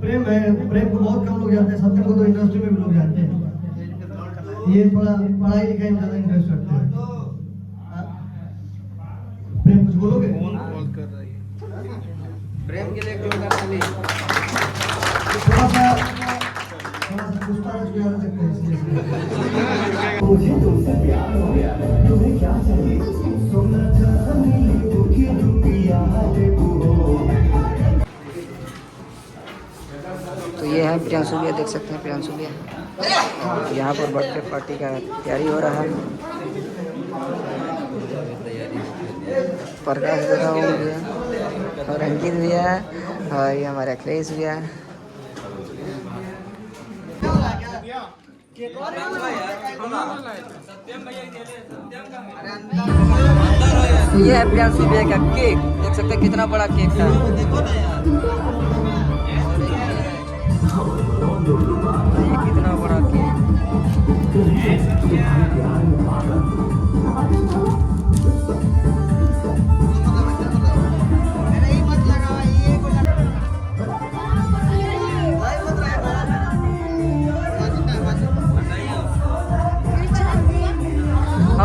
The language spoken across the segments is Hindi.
प्रेम है, प्रेम को बहुत कम लोग जानते हैं, सत्यम को तो इंडस्ट्री में भी लोग जानते हैं। ये थोड़ा पढ़ाई लिखाई में ज्यादा इंटरेस्ट रखते हैं। प्रेम कुछ बोलोगे? कौन कॉल कर रही है? प्रेम के लिए क्यों करना नहीं? थोड़ा सा पूछताछ भी आ सकते हैं इसलिए। मुझे तुमसे प्यार हो गया, तुम्हें क्या चाहिए? सोना चांदी की रुपया देखो। तो ये है प्रियांशु भैया, देख सकते हैं प्रियांशु भैया। यहाँ पर बर्थडे पार्टी का तैयारी हो रहा है। प्रकाश भैया और अंकित भैया और ये हमारे अखिलेश भैया। ये है प्रियांशु भैया का केक, देख सकते हैं कितना बड़ा केक है। ये कितना बड़ा केक।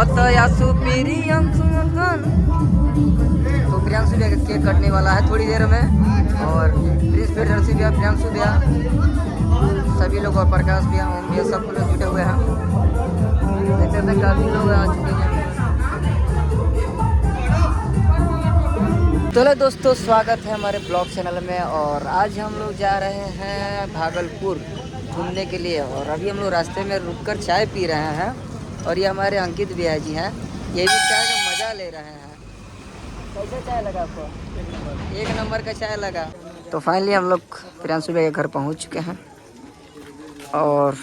तो यासु प्रियांशु भैया का केक कटने वाला है थोड़ी देर में। और प्रिंस प्रियदर्शी भैया, प्रियांशु भैया, सभी लोग और प्रकाश भैया, ओम भैया, सब लोग जुटे हुए हैं। देखते हैं काफी लोग आ चुके हैं। चलो दोस्तों, स्वागत है हमारे ब्लॉग चैनल में। और आज हम लोग जा रहे हैं भागलपुर घूमने के लिए। और अभी हम लोग रास्ते में रुककर चाय पी रहे हैं। और ये हमारे अंकित भैया जी हैं, ये भी चाय का मज़ा ले रहे हैं। कैसा चाय लगा आपको? एक नंबर का चाय लगा। तो फाइनली हम लोग प्रियांशु भैया के घर पहुंच चुके हैं और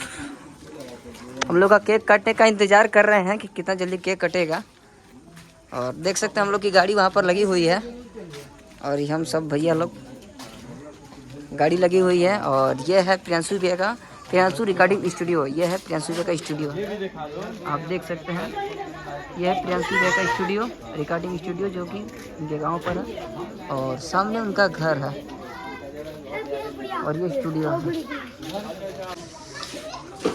हम लोग का केक काटने का इंतज़ार कर रहे हैं कि कितना जल्दी केक कटेगा। और देख सकते हैं हम लोग की गाड़ी वहाँ पर लगी हुई है। और हम सब भैया लोग गाड़ी लगी हुई है। और ये है प्रियांशु भैया का, प्रियांशु रिकॉर्डिंग स्टूडियो। ये है प्रियांशु भैया का स्टूडियो, आप देख सकते हैं। यह है प्रियांशु भैया का स्टूडियो, रिकॉर्डिंग स्टूडियो, जो कि उनके गांव पर है। और सामने उनका घर है और ये स्टूडियो है।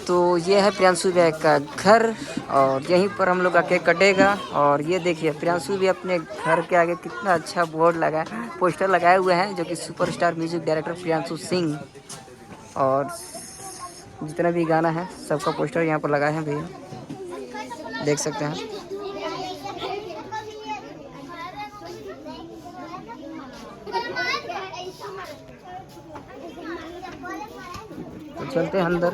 तो ये है प्रियांशु भैया का घर और यहीं पर हम लोग का केक कटेगा। और ये देखिए प्रियांशु भी अपने घर के आगे कितना अच्छा बोर्ड लगा, पोस्टर लगाए हुए हैं, जो कि superstar music director Priyanshu Singh और जितना भी गाना है सबका पोस्टर यहाँ पर लगाए हैं भैया, देख सकते हैं। तो चलते हैं अंदर।